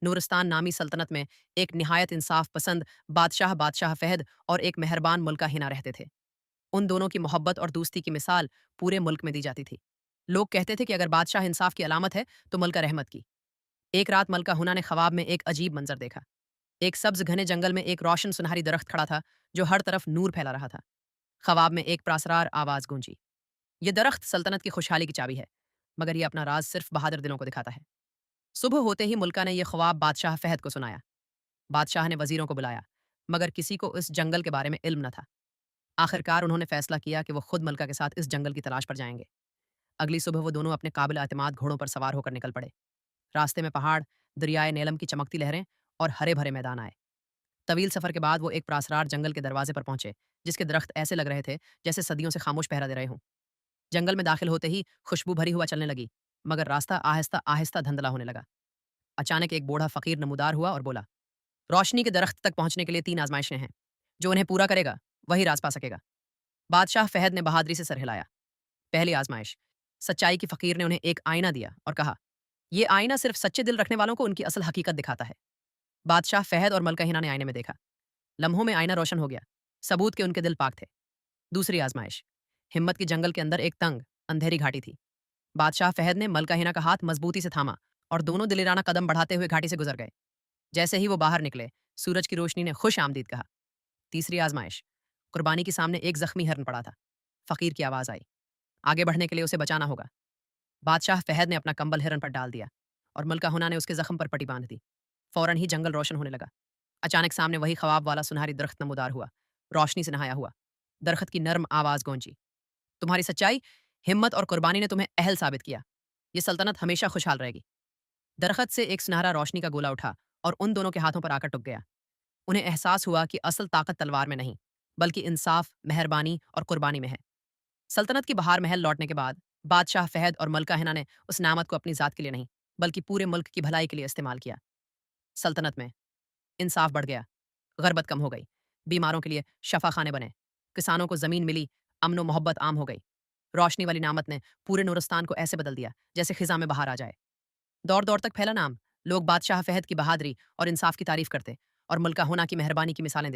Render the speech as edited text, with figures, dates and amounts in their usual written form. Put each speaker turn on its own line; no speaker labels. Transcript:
नूरस्तान नामी सल्तनत में एक निहायत इंसाफ पसंद बादशाह फ़हद और एक मेहरबान मुल्का हिना रहते थे। उन दोनों की मोहब्बत और दोस्ती की मिसाल पूरे मुल्क में दी जाती थी। लोग कहते थे कि अगर बादशाह इंसाफ की अलामत है तो मलका रहमत की। एक रात मलका हुना ने ख्वाब में एक अजीब मंजर देखा। एक सब्ज घने जंगल में एक रोशन सुनहरी दरख्त खड़ा था जो हर तरफ नूर फैला रहा था। ख्वाब में एक प्रासरार आवाज गूंजी, ये दरख्त सल्तनत की खुशहाली की चाबी है, मगर ये अपना राज सिर्फ बहादुर दिलों को दिखाता है। सुबह होते ही मुल्का ने यह ख्वाब बादशाह फ़हद को सुनाया। बादशाह ने वजीरों को बुलाया, मगर किसी को इस जंगल के बारे में इल्म न था। आखिरकार उन्होंने फैसला किया कि वो खुद मलका के साथ इस जंगल की तलाश पर जाएंगे। अगली सुबह वो दोनों अपने काबिल एतमाद घोड़ों पर सवार होकर निकल पड़े। रास्ते में पहाड़, दरियाए नेलम की चमकती लहरें और हरे भरे मैदान आए। तवील सफर के बाद वो एक प्रासरार जंगल के दरवाजे पर पहुंचे, जिसके दरख्त ऐसे लग रहे थे जैसे सदियों से खामोश पहरा दे रहे हों। जंगल में दाखिल होते ही खुशबू भरी हुआ चलने लगी, मगर रास्ता आहिस्ता आहिस्ता धुंधला होने लगा। अचानक एक बूढ़ा फकीर नमूदार हुआ और बोला, रोशनी के दरख्त तक पहुंचने के लिए 3 आजमाइशें हैं। जो उन्हें पूरा करेगा वही राज पा सकेगा। बादशाह फ़हद ने बहादुरी से सर हिलाया। पहली आजमाइश, सच्चाई की फकीर ने उन्हें एक आईना दिया और कहा, यह आईना सिर्फ सच्चे दिल रखने वालों को उनकी असल हकीकत दिखाता है। बादशाह फ़हद और मलका हिना ने आईने में देखा। लम्हों में आईना रोशन हो गया, सबूत के उनके दिल पाक थे। दूसरी आजमाइश, हिम्मत के जंगल के अंदर एक तंग अंधेरी घाटी थी। बादशाह फ़हद ने मलका हिना का हाथ मजबूती से थामा और दोनों दिलेराना कदम बढ़ाते हुए घाटी से गुजर गए। जैसे ही वो बाहर निकले, सूरज की रोशनी ने खुश आमदीद कहा। तीसरी आजमाइश, कुर्बानी के सामने एक जख्मी हिरन पड़ा था। फकीर की आवाज़ आई, आगे बढ़ने के लिए उसे बचाना होगा। बादशाह फ़हद ने अपना कंबल हिरन पर डाल दिया और मलका हुना ने उसके जख्म पर पट्टी बांध दी। फौरन ही जंगल रोशन होने लगा। अचानक सामने वही ख्वाब वाला सुनहरी दरख्त नमूदार हुआ, रोशनी से नहाया हुआ। दरख्त की नर्म आवाज़ गूंजी, तुम्हारी सच्चाई, हिम्मत और कुर्बानी ने तुम्हें अहल साबित किया। ये सल्तनत हमेशा खुशहाल रहेगी। दरख्त से एक सुनहरा रोशनी का गोला उठा और उन दोनों के हाथों पर आकर टुक गया। उन्हें एहसास हुआ कि असल ताकत तलवार में नहीं, बल्कि इंसाफ, मेहरबानी और कुर्बानी में है। सल्तनत की बहार महल लौटने के बाद बादशाह फ़हद और मलका हिना ने उस नामत को अपनी ज़ात के लिए नहीं, बल्कि पूरे मुल्क की भलाई के लिए इस्तेमाल किया। सल्तनत में इंसाफ बढ़ गया, गरबत कम हो गई, बीमारों के लिए शफा खाने बने, किसानों को ज़मीन मिली, अमन व मोहब्बत आम हो गई। रोशनी वाली नामत ने पूरे नूरस्तान को ऐसे बदल दिया जैसे खिज़ा में बाहर आ जाए। दौर दौर तक फैला नाम, लोग बादशाह फ़हद की बहादुरी और इंसाफ की तारीफ करते और मलका होना की मेहरबानी की मिसालें देते।